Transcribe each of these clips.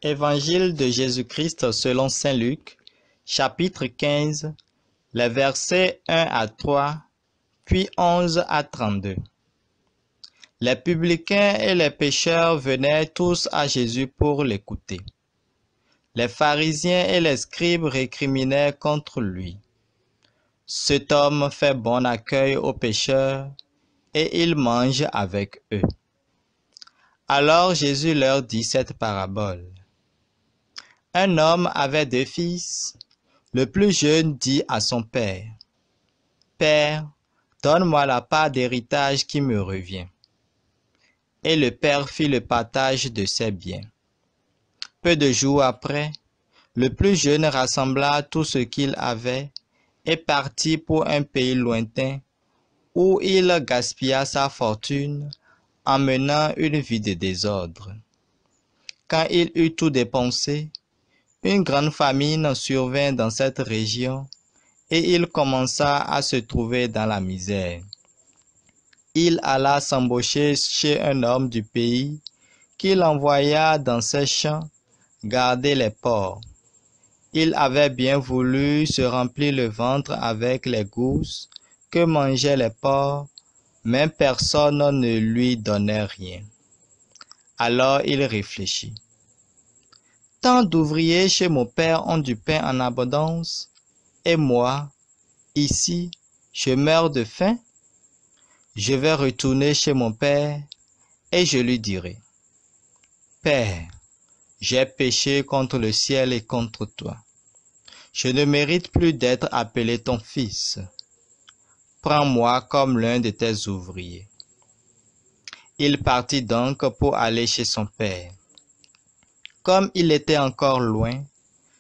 Évangile de Jésus-Christ selon saint Luc, chapitre 15, les versets 1 à 3, puis 11 à 32. Les publicains et les pécheurs venaient tous à Jésus pour l'écouter. Les pharisiens et les scribes récriminaient contre lui. Cet homme fait bon accueil aux pécheurs et il mange avec eux. Alors Jésus leur dit cette parabole. Un homme avait 2 fils. Le plus jeune dit à son père, « Père, donne-moi la part d'héritage qui me revient. » Et le père fit le partage de ses biens. Peu de jours après, le plus jeune rassembla tout ce qu'il avait et partit pour un pays lointain où il gaspilla sa fortune en menant une vie de désordre. Quand il eut tout dépensé, une grande famine survint dans cette région et il commença à se trouver dans la misère. Il alla s'embaucher chez un homme du pays qui l'envoya dans ses champs garder les porcs. Il avait bien voulu se remplir le ventre avec les gousses que mangeaient les porcs, mais personne ne lui donnait rien. Alors il réfléchit. Tant d'ouvriers chez mon père ont du pain en abondance, et moi, ici, je meurs de faim. Je vais retourner chez mon père, et je lui dirai, « Père, j'ai péché contre le ciel et contre toi. Je ne mérite plus d'être appelé ton fils. Prends-moi comme l'un de tes ouvriers. » Il partit donc pour aller chez son père. Comme il était encore loin,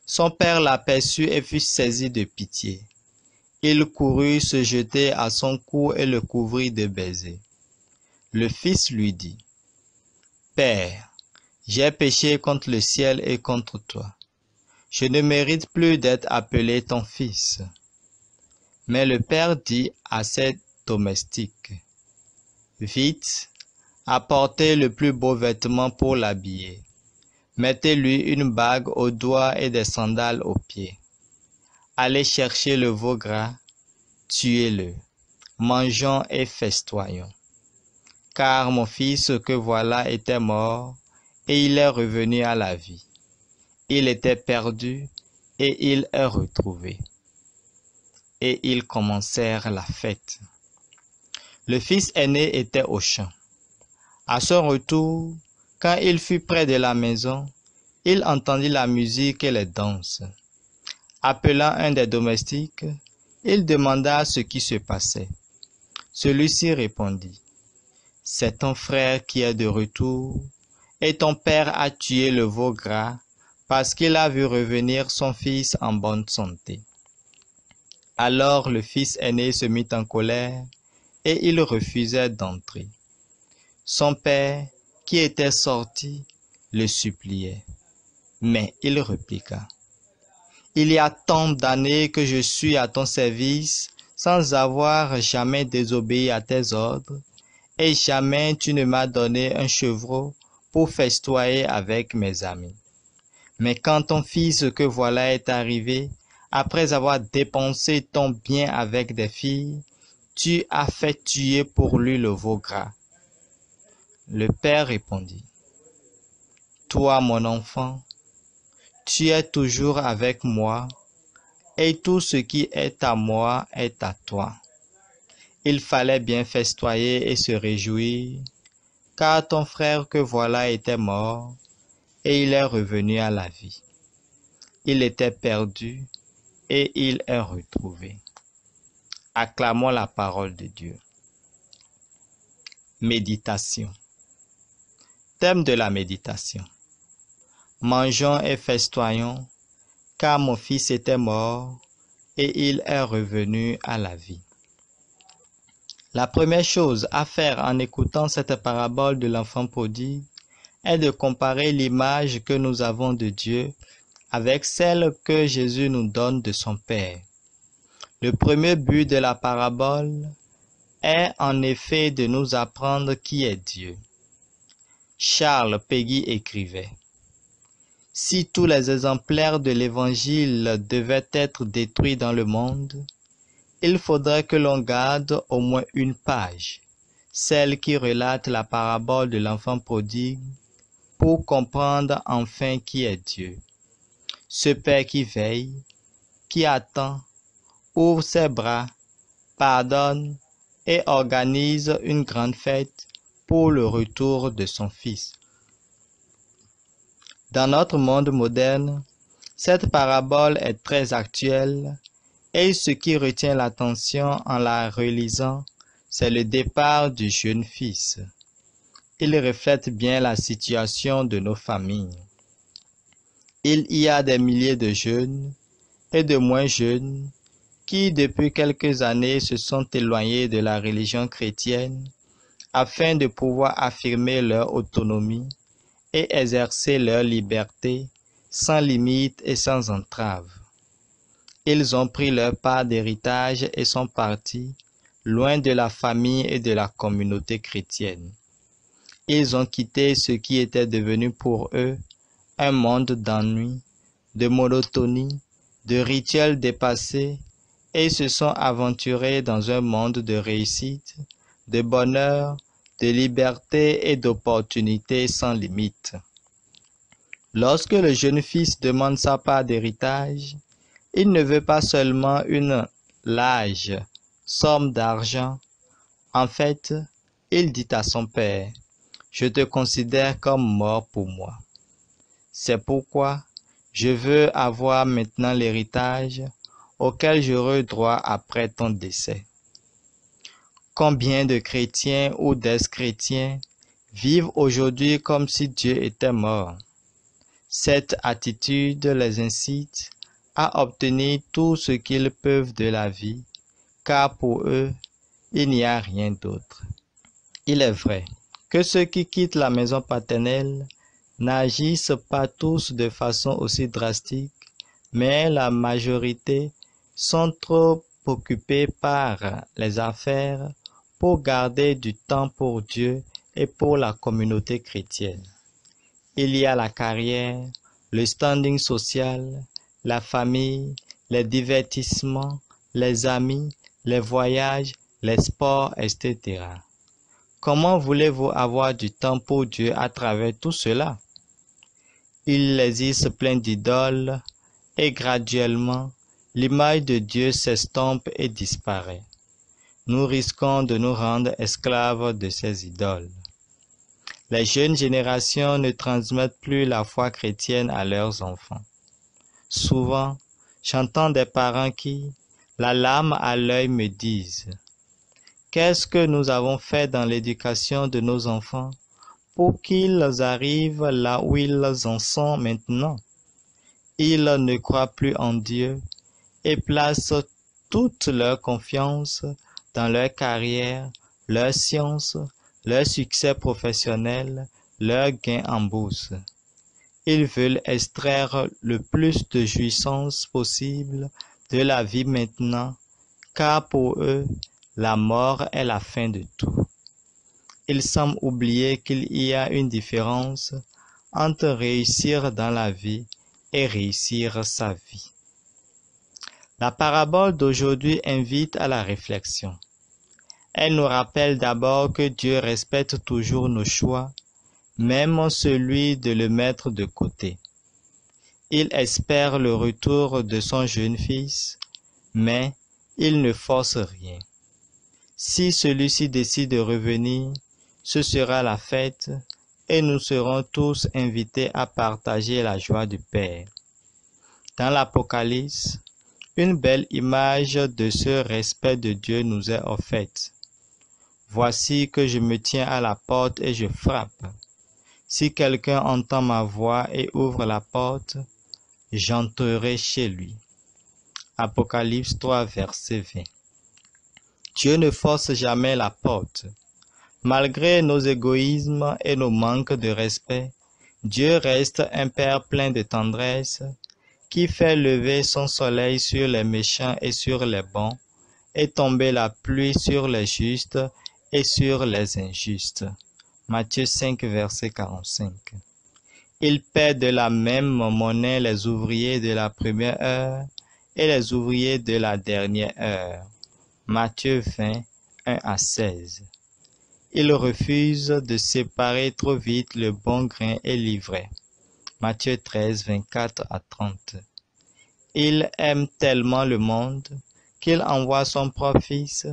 son père l'aperçut et fut saisi de pitié. Il courut se jeter à son cou et le couvrit de baisers. Le fils lui dit, « Père, j'ai péché contre le ciel et contre toi. Je ne mérite plus d'être appelé ton fils. » Mais le père dit à ses domestiques, « Vite, apportez le plus beau vêtement pour l'habiller. Mettez-lui une bague au doigt et des sandales aux pieds. Allez chercher le veau gras, tuez-le, mangeons et festoyons. Car mon fils que voilà était mort, et il est revenu à la vie. Il était perdu, et il est retrouvé. » Et ils commencèrent la fête. Le fils aîné était au champ. À son retour, quand il fut près de la maison, il entendit la musique et les danses. Appelant un des domestiques, il demanda ce qui se passait. Celui-ci répondit, « C'est ton frère qui est de retour, et ton père a tué le veau gras parce qu'il a vu revenir son fils en bonne santé. » Alors le fils aîné se mit en colère, et il refusait d'entrer. Son père, qui était sorti, le suppliait. Mais il répliqua, « Il y a tant d'années que je suis à ton service sans avoir jamais désobéi à tes ordres, et jamais tu ne m'as donné un chevreau pour festoyer avec mes amis. Mais quand ton fils que voilà est arrivé, après avoir dépensé ton bien avec des filles, tu as fait tuer pour lui le veau gras. » Le père répondit, « Toi, mon enfant, tu es toujours avec moi, et tout ce qui est à moi est à toi. Il fallait bien festoyer et se réjouir, car ton frère que voilà était mort, et il est revenu à la vie. Il était perdu, et il est retrouvé. » Acclamons la parole de Dieu. Méditation. Thème de la méditation. Mangeons et festoyons, car mon fils était mort, et il est revenu à la vie. La première chose à faire en écoutant cette parabole de l'enfant prodigue est de comparer l'image que nous avons de Dieu avec celle que Jésus nous donne de son Père. Le premier but de la parabole est en effet de nous apprendre qui est Dieu. Charles Péguy écrivait, « Si tous les exemplaires de l'Évangile devaient être détruits dans le monde, il faudrait que l'on garde au moins une page, celle qui relate la parabole de l'enfant prodigue, pour comprendre enfin qui est Dieu. Ce Père qui veille, qui attend, ouvre ses bras, pardonne et organise une grande fête pour le retour de son Fils. Dans notre monde moderne, cette parabole est très actuelle et ce qui retient l'attention en la relisant, c'est le départ du jeune fils. Il reflète bien la situation de nos familles. Il y a des milliers de jeunes et de moins jeunes qui, depuis quelques années, se sont éloignés de la religion chrétienne afin de pouvoir affirmer leur autonomie et exercer leur liberté sans limite et sans entrave. Ils ont pris leur part d'héritage et sont partis, loin de la famille et de la communauté chrétienne. Ils ont quitté ce qui était devenu pour eux un monde d'ennui, de monotonie, de rituels dépassés, et se sont aventurés dans un monde de réussite, de bonheur, de liberté et d'opportunités sans limite. Lorsque le jeune fils demande sa part d'héritage, il ne veut pas seulement une large somme d'argent. En fait, il dit à son père, « Je te considère comme mort pour moi. C'est pourquoi je veux avoir maintenant l'héritage auquel j'aurai droit après ton décès. » Combien de chrétiens ou d'ex-chrétiens vivent aujourd'hui comme si Dieu était mort? Cette attitude les incite à obtenir tout ce qu'ils peuvent de la vie, car pour eux, il n'y a rien d'autre. Il est vrai que ceux qui quittent la maison paternelle n'agissent pas tous de façon aussi drastique, mais la majorité sont trop occupés par les affaires pour garder du temps pour Dieu et pour la communauté chrétienne. Il y a la carrière, le standing social, la famille, les divertissements, les amis, les voyages, les sports, etc. Comment voulez-vous avoir du temps pour Dieu à travers tout cela? Il existe plein d'idoles et graduellement, l'image de Dieu s'estompe et disparaît. Nous risquons de nous rendre esclaves de ces idoles. Les jeunes générations ne transmettent plus la foi chrétienne à leurs enfants. Souvent, j'entends des parents qui, la larme à l'œil, me disent « Qu'est-ce que nous avons fait dans l'éducation de nos enfants pour qu'ils arrivent là où ils en sont maintenant? Ils ne croient plus en Dieu et placent toute leur confiance dans leur carrière, leur science, leur succès professionnel, leur gain en bourse. Ils veulent extraire le plus de jouissance possible de la vie maintenant, car pour eux, la mort est la fin de tout. Ils semblent oublier qu'il y a une différence entre réussir dans la vie et réussir sa vie. La parabole d'aujourd'hui invite à la réflexion. Elle nous rappelle d'abord que Dieu respecte toujours nos choix, même celui de le mettre de côté. Il espère le retour de son jeune fils, mais il ne force rien. Si celui-ci décide de revenir, ce sera la fête et nous serons tous invités à partager la joie du Père. Dans l'Apocalypse, une belle image de ce respect de Dieu nous est offerte. Voici que je me tiens à la porte et je frappe. Si quelqu'un entend ma voix et ouvre la porte, j'entrerai chez lui. Apocalypse 3, verset 20. Dieu ne force jamais la porte. Malgré nos égoïsmes et nos manques de respect, Dieu reste un Père plein de tendresse, qui fait lever son soleil sur les méchants et sur les bons, et tomber la pluie sur les justes et sur les injustes. Matthieu 5, verset 45. Il paie de la même monnaie les ouvriers de la première heure et les ouvriers de la dernière heure. Matthieu 20, 1 à 16. Il refuse de séparer trop vite le bon grain et l'ivraie. Matthieu 13, 24 à 30. Il aime tellement le monde qu'il envoie son propre Fils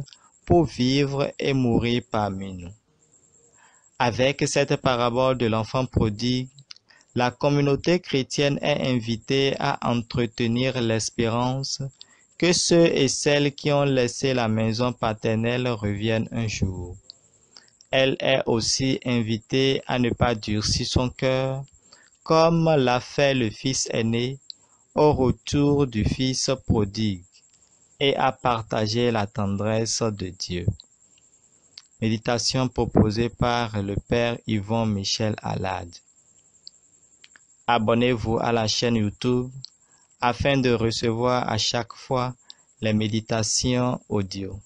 pour vivre et mourir parmi nous. Avec cette parabole de l'enfant prodigue, la communauté chrétienne est invitée à entretenir l'espérance que ceux et celles qui ont laissé la maison paternelle reviennent un jour. Elle est aussi invitée à ne pas durcir son cœur, comme l'a fait le fils aîné au retour du fils prodigue, et à partager la tendresse de Dieu. Méditation proposée par le Père Yvon Michel Alade. Abonnez-vous à la chaîne YouTube afin de recevoir à chaque fois les méditations audio.